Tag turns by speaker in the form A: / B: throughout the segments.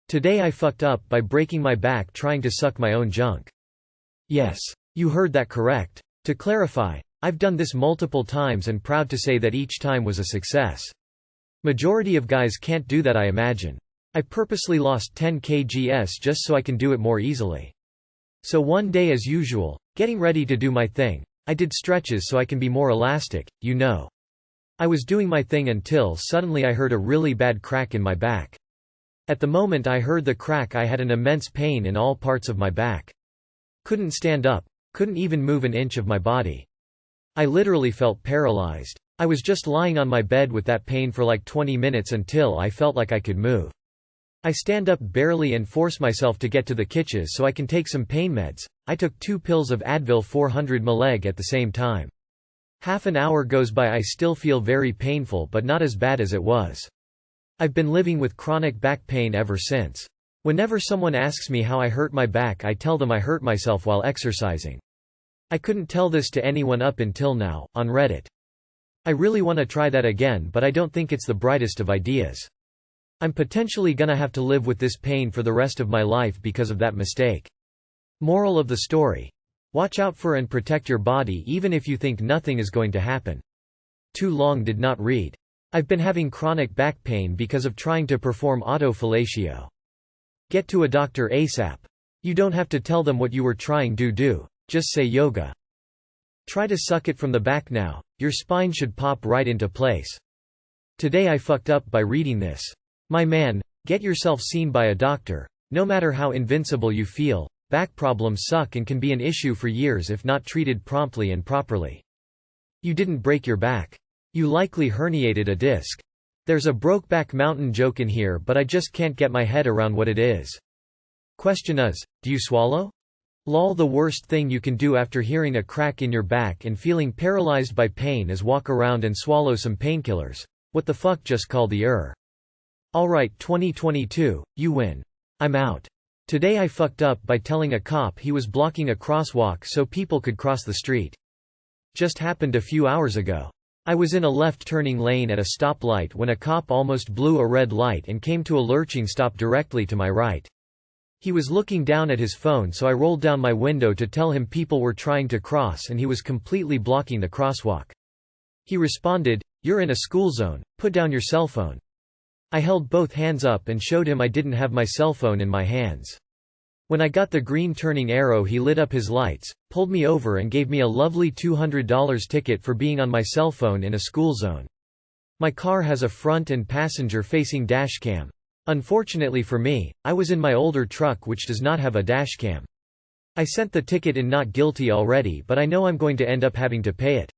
A: Today I fucked up by breaking my back trying to suck my own junk. Yes. You heard that correct. To clarify, I've done this multiple times and proud to say that each time was a success. Majority of guys can't do that, I imagine. I purposely lost 10 kgs just so I can do it more easily. So one day as usual, getting ready to do my thing, I did stretches so I can be more elastic, you know. I was doing my thing until suddenly I heard a really bad crack in my back. At the moment I heard the crack I had an immense pain in all parts of my back. Couldn't stand up, couldn't even move an inch of my body. I literally felt paralyzed. I was just lying on my bed with that pain for like 20 minutes until I felt like I could move. I stand up barely and force myself to get to the kitchen so I can take some pain meds. I took 2 pills of Advil 400 mg at the same time. Half an hour goes by, I still feel very painful but not as bad as it was. I've been living with chronic back pain ever since. Whenever someone asks me how I hurt my back, I tell them I hurt myself while exercising. I couldn't tell this to anyone up until now, on Reddit. I really want to try that again, but I don't think it's the brightest of ideas. I'm potentially gonna have to live with this pain for the rest of my life because of that mistake. Moral of the story. Watch out for and protect your body even if you think nothing is going to happen. Too long did not read. I've been having chronic back pain because of trying to perform autofellatio. Get to a doctor ASAP. You don't have to tell them what you were trying to do, just say yoga. Try to suck it from the back now, your spine should pop right into place. Today I fucked up by reading this. My man, get yourself seen by a doctor. No matter how invincible you feel, back problems suck and can be an issue for years if not treated promptly and properly. You didn't break your back. You likely herniated a disc. There's a Brokeback Mountain joke in here but I just can't get my head around what it is. Question is, do you swallow? Lol. The worst thing you can do after hearing a crack in your back and feeling paralyzed by pain is walk around and swallow some painkillers. What the fuck, just call the Alright 2022, you win. I'm out. Today I fucked up by telling a cop he was blocking a crosswalk so people could cross the street. Just happened a few hours ago. I was in a left turning lane at a stoplight when a cop almost blew a red light and came to a lurching stop directly to my right. He was looking down at his phone, so I rolled down my window to tell him people were trying to cross and he was completely blocking the crosswalk. He responded, "You're in a school zone, put down your cell phone." I held both hands up and showed him I didn't have my cell phone in my hands. When I got the green turning arrow he lit up his lights, pulled me over and gave me a lovely $200 ticket for being on my cell phone in a school zone. My car has a front and passenger facing dashcam. Unfortunately for me, I was in my older truck which does not have a dashcam. I sent the ticket in not guilty already, but I know I'm going to end up having to pay it.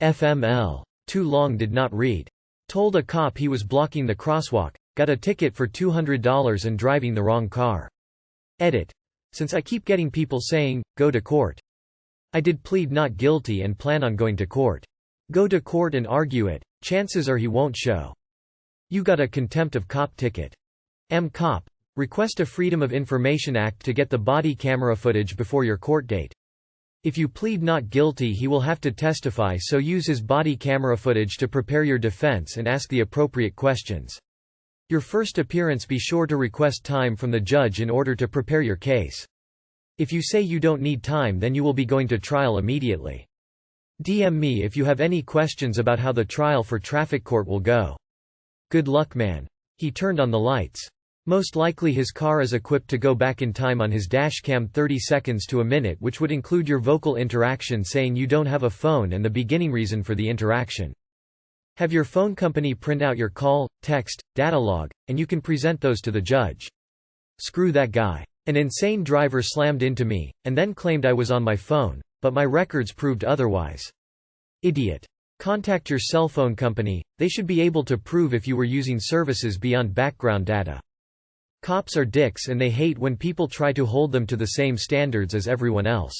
A: FML. Too long did not read. Told a cop he was blocking the crosswalk, got a ticket for $200 and driving the wrong car. Edit. Since I keep getting people saying, go to court. I did plead not guilty and plan on going to court. Go to court and argue it, chances are he won't show. You got a contempt of cop ticket. Cop. Request a Freedom of Information Act to get the body camera footage before your court date. If you plead not guilty he will have to testify, so use his body camera footage to prepare your defense and ask the appropriate questions. Your first appearance be sure to request time from the judge in order to prepare your case. If you say you don't need time then you will be going to trial immediately. DM me if you have any questions about how the trial for traffic court will go. Good luck, man. He turned on the lights. Most likely his car is equipped to go back in time on his dashcam 30 seconds to a minute, which would include your vocal interaction saying you don't have a phone and the beginning reason for the interaction. Have your phone company print out your call, text, data log, and you can present those to the judge. Screw that guy. An insane driver slammed into me, and then claimed I was on my phone, but my records proved otherwise. Idiot. Contact your cell phone company, they should be able to prove if you were using services beyond background data. Cops are dicks and they hate when people try to hold them to the same standards as everyone else.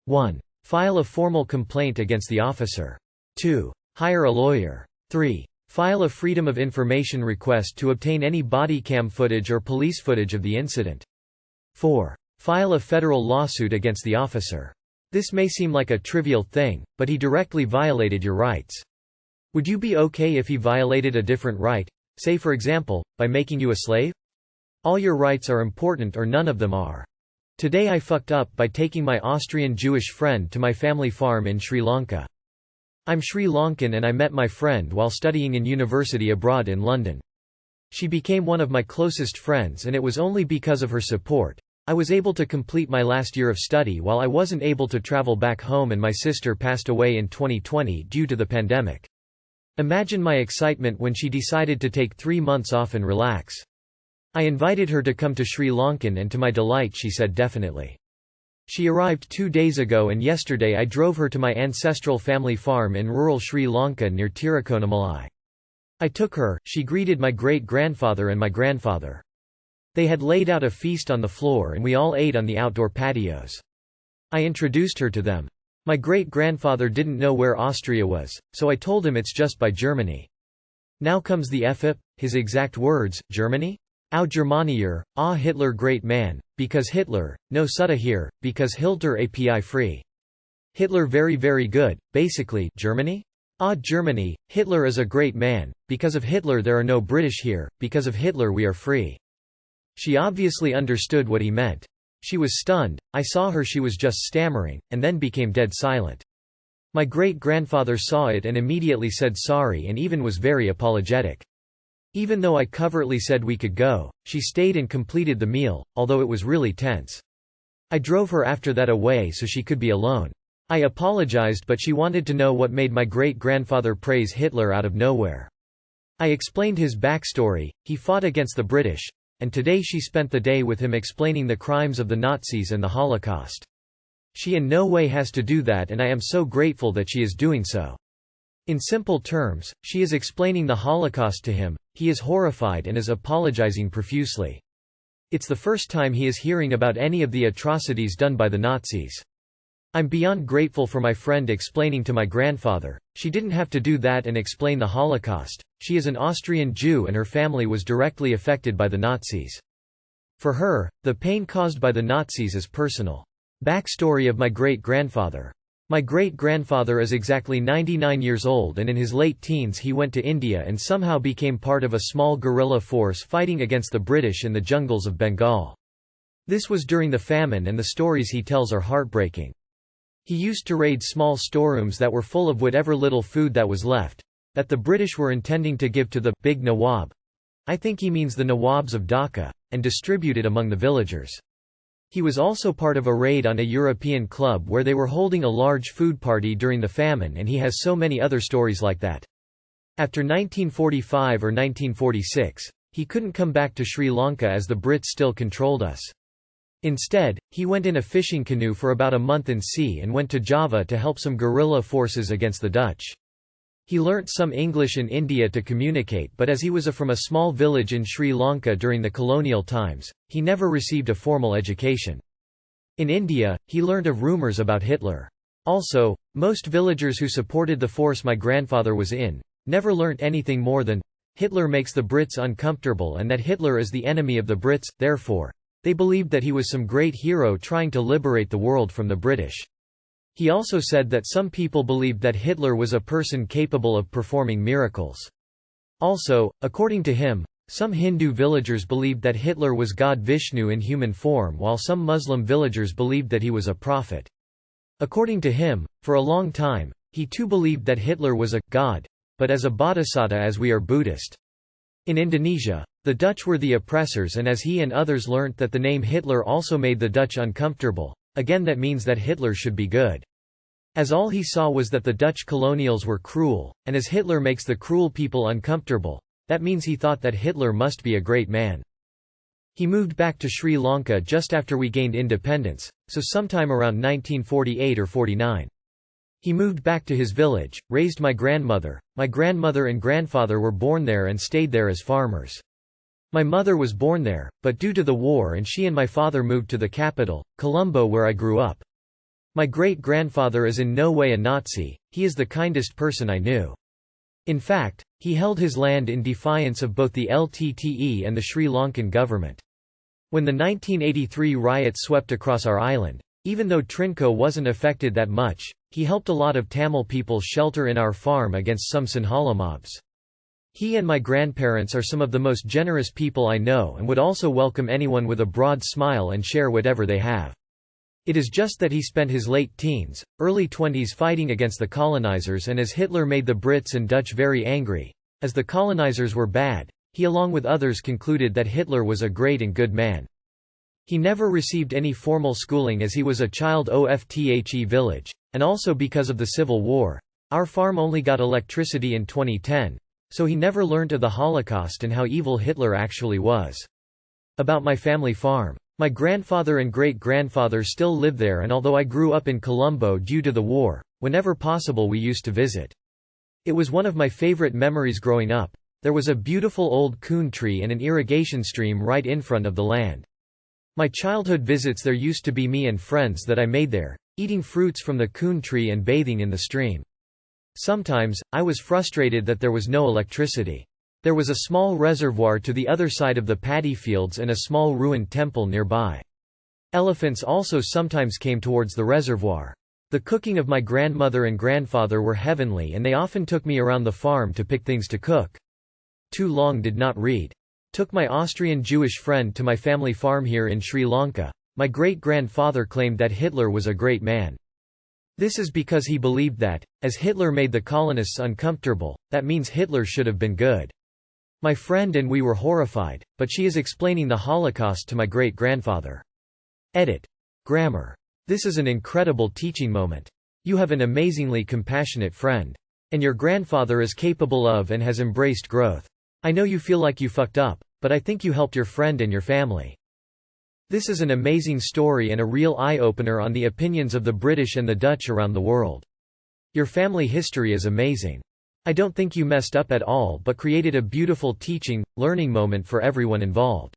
A: 1. File a formal complaint against the officer. 2. Hire a lawyer. 3. File a Freedom of Information request to obtain any body cam footage or police footage of the incident. 4. File a federal lawsuit against the officer. This may seem like a trivial thing, but he directly violated your rights. Would you be okay if he violated a different right, say for example, by making you a slave? All your rights are important or none of them are. Today I fucked up by taking my Austrian Jewish friend to my family farm in Sri Lanka. I'm Sri Lankan and I met my friend while studying in university abroad in London. She became one of my closest friends and it was only because of her support I was able to complete my last year of study while I wasn't able to travel back home and my sister passed away in 2020 due to the pandemic. Imagine my excitement when she decided to take 3 months off and relax. I invited her to come to Sri Lankan and to my delight she said definitely. She arrived 2 days ago and yesterday I drove her to my ancestral family farm in rural Sri Lanka near Tirukonamalai. I took her, she greeted my great-grandfather and my grandfather. They had laid out a feast on the floor and we all ate on the outdoor patios. I introduced her to them. My great-grandfather didn't know where Austria was, so I told him it's just by Germany. Now comes the FIP, his exact words, Germany? Au Germanier, Hitler great man, because Hitler, no Sutta here, because Hilter API free. Hitler very very good, basically, Germany? Germany, Hitler is a great man, because of Hitler there are no British here, because of Hitler we are free. She obviously understood what he meant. She was stunned, I saw her she was just stammering, and then became dead silent. My great-grandfather saw it and immediately said sorry and even was very apologetic. Even though I covertly said we could go, she stayed and completed the meal, although it was really tense. I drove her after that away so she could be alone. I apologized but she wanted to know what made my great-grandfather praise Hitler out of nowhere. I explained his backstory, he fought against the British, and today she spent the day with him explaining the crimes of the Nazis and the Holocaust. She in no way has to do that and I am so grateful that she is doing so. In simple terms, she is explaining the Holocaust to him, he is horrified and is apologizing profusely. It's the first time he is hearing about any of the atrocities done by the Nazis. I'm beyond grateful for my friend explaining to my grandfather. She didn't have to do that and explain the Holocaust. She is an Austrian Jew and her family was directly affected by the Nazis. For her, the pain caused by the Nazis is personal. Backstory of my great-grandfather. My great-grandfather is exactly 99 years old and in his late teens he went to India and somehow became part of a small guerrilla force fighting against the British in the jungles of Bengal. This was during the famine and the stories he tells are heartbreaking. He used to raid small storerooms that were full of whatever little food that was left, that the British were intending to give to the big Nawab, I think he means the Nawabs of Dhaka, and distribute it among the villagers. He was also part of a raid on a European club where they were holding a large food party during the famine and he has so many other stories like that. After 1945 or 1946, he couldn't come back to Sri Lanka as the Brits still controlled us. Instead, he went in a fishing canoe for about a month in sea and went to Java to help some guerrilla forces against the Dutch. He learnt some English in India to communicate but as he was from a small village in Sri Lanka during the colonial times, he never received a formal education. In India, he learned of rumours about Hitler. Also, most villagers who supported the force my grandfather was in, never learnt anything more than, Hitler makes the Brits uncomfortable and that Hitler is the enemy of the Brits, therefore, they believed that he was some great hero trying to liberate the world from the British. He also said that some people believed that Hitler was a person capable of performing miracles. Also, according to him, some Hindu villagers believed that Hitler was God Vishnu in human form while some Muslim villagers believed that he was a prophet. According to him, for a long time, he too believed that Hitler was a god, but as a bodhisattva as we are Buddhist. In Indonesia, the Dutch were the oppressors and as he and others learnt that the name Hitler also made the Dutch uncomfortable, again that means that Hitler should be good. As all he saw was that the Dutch colonials were cruel, and as Hitler makes the cruel people uncomfortable, that means he thought that Hitler must be a great man. He moved back to Sri Lanka just after we gained independence, so sometime around 1948 or 49. He moved back to his village, raised my grandmother and grandfather were born there and stayed there as farmers. My mother was born there, but due to the war and she and my father moved to the capital, Colombo where I grew up. My great-grandfather is in no way a Nazi, he is the kindest person I knew. In fact, he held his land in defiance of both the LTTE and the Sri Lankan government. When the 1983 riots swept across our island, even though Trinco wasn't affected that much, he helped a lot of Tamil people shelter in our farm against some Sinhala mobs. He and my grandparents are some of the most generous people I know and would also welcome anyone with a broad smile and share whatever they have. It is just that he spent his late teens, early 20s fighting against the colonizers, and as Hitler made the Brits and Dutch very angry, as the colonizers were bad, he along with others concluded that Hitler was a great and good man. He never received any formal schooling as he was a child OFTHE village, and also because of the Civil War, our farm only got electricity in 2010, so he never learned of the Holocaust and how evil Hitler actually was. About my family farm. My grandfather and great-grandfather still live there, and although I grew up in Colombo due to the war, whenever possible we used to visit. It was one of my favorite memories growing up. There was a beautiful old coon tree and an irrigation stream right in front of the land. My childhood visits there used to be me and friends that I made there, eating fruits from the coon tree and bathing in the stream. Sometimes, I was frustrated that there was no electricity. There was a small reservoir to the other side of the paddy fields and a small ruined temple nearby. Elephants also sometimes came towards the reservoir. The cooking of my grandmother and grandfather were heavenly, and they often took me around the farm to pick things to cook. Too long did not read. Took my Austrian Jewish friend to my family farm here in Sri Lanka. My great-grandfather claimed that Hitler was a great man. This is because he believed that, as Hitler made the colonists uncomfortable, that means Hitler should have been good. My friend and we were horrified, but she is explaining the Holocaust to my great-grandfather. Edit. Grammar. This is an incredible teaching moment. You have an amazingly compassionate friend. And your grandfather is capable of and has embraced growth. I know you feel like you fucked up, but I think you helped your friend and your family. This is an amazing story and a real eye-opener on the opinions of the British and the Dutch around the world. Your family history is amazing. I don't think you messed up at all but created a beautiful teaching, learning moment for everyone involved.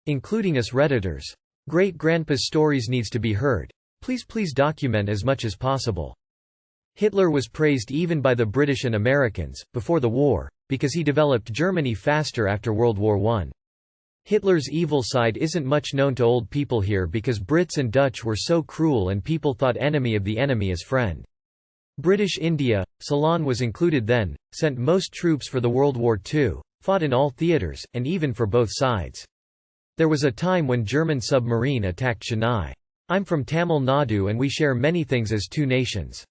A: Including us Redditors. Great-grandpa's stories needs to be heard. Please document as much as possible. Hitler was praised even by the British and Americans, before the war, because he developed Germany faster after World War I. Hitler's evil side isn't much known to old people here because Brits and Dutch were so cruel and people thought enemy of the enemy as friend. British India, Ceylon was included then, sent most troops for the World War II, fought in all theatres, and even for both sides. There was a time when German submarine attacked Chennai. I'm from Tamil Nadu and we share many things as two nations.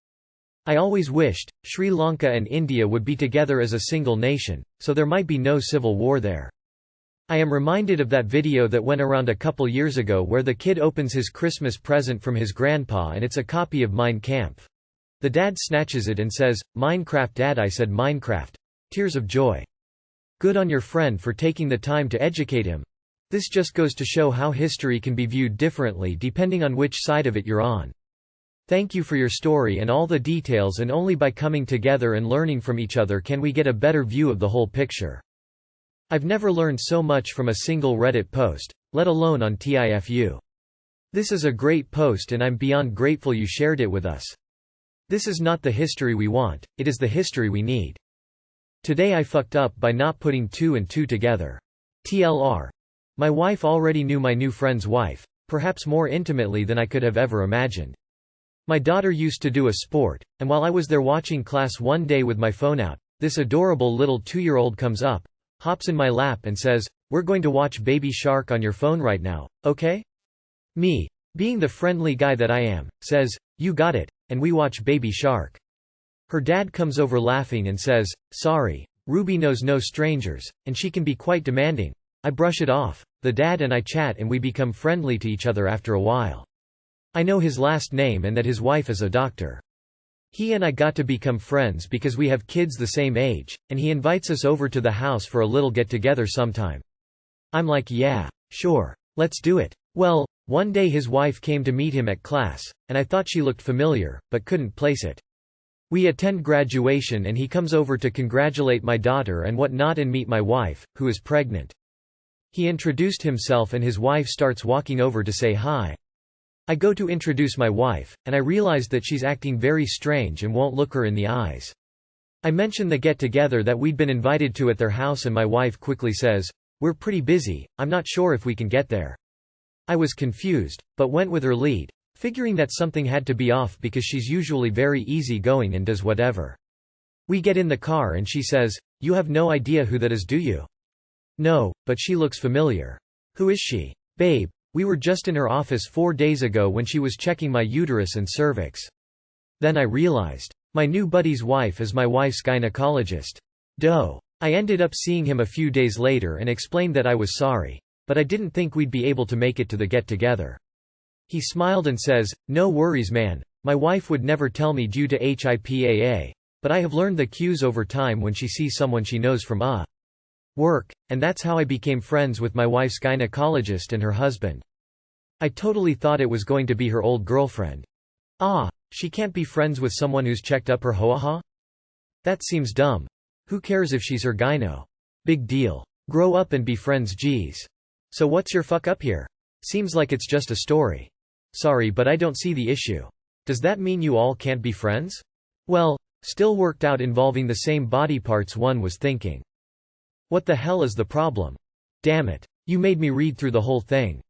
A: I always wished, Sri Lanka and India would be together as a single nation, so there might be no civil war there. I am reminded of that video that went around a couple years ago where the kid opens his Christmas present from his grandpa and it's a copy of Mein Kampf. The dad snatches it and says, "Minecraft Dad, I said Minecraft." Tears of joy. Good on your friend for taking the time to educate him. This just goes to show how history can be viewed differently depending on which side of it you're on. Thank you for your story and all the details, and only by coming together and learning from each other can we get a better view of the whole picture. I've never learned so much from a single Reddit post, let alone on TIFU. This is a great post and I'm beyond grateful you shared it with us. This is not the history we want, it is the history we need. Today I fucked up by not putting 2 and 2 together. TLR. My wife already knew my new friend's wife, perhaps more intimately than I could have ever imagined. My daughter used to do a sport, and while I was there watching class one day with my phone out, this adorable little 2-year-old comes up, hops in my lap and says, "We're going to watch Baby Shark on your phone right now, okay?" Me, being the friendly guy that I am, says, "You got it," and we watch Baby Shark. Her dad comes over laughing and says, "Sorry, Ruby knows no strangers, and she can be quite demanding." I brush it off. The dad and I chat and we become friendly to each other after a while. I know his last name and that his wife is a doctor. He and I got to become friends because we have kids the same age, and he invites us over to the house for a little get-together sometime. I'm like, yeah, sure, let's do it. Well, one day his wife came to meet him at class, and I thought she looked familiar, but couldn't place it. We attend graduation and he comes over to congratulate my daughter and whatnot and meet my wife, who is pregnant. He introduced himself and his wife starts walking over to say hi. I go to introduce my wife, and I realize that she's acting very strange and won't look her in the eyes. I mention the get-together that we'd been invited to at their house and my wife quickly says, "We're pretty busy, I'm not sure if we can get there." I was confused, but went with her lead, figuring that something had to be off because she's usually very easygoing and does whatever. We get in the car and she says, "You have no idea who that is, do you?" "No, but she looks familiar." "Who is she?" "Babe, we were just in her office 4 days ago when she was checking my uterus and cervix." Then I realized. My new buddy's wife is my wife's gynecologist. Doh. I ended up seeing him a few days later and explained that I was sorry. But I didn't think we'd be able to make it to the get-together. He smiled and says, "No worries, man. My wife would never tell me due to HIPAA. But I have learned the cues over time when she sees someone she knows from work, and that's how I became friends with my wife's gynecologist and her husband." I totally thought it was going to be her old girlfriend. She can't be friends with someone who's checked up her hoa? That seems dumb. Who cares if she's her gyno? Big deal. Grow up and be friends, geez. So what's your fuck up here? Seems like it's just a story. Sorry, but I don't see the issue. Does that mean you all can't be friends? Well, still worked out involving the same body parts, one was thinking. What the hell is the problem? Damn it. You made me read through the whole thing.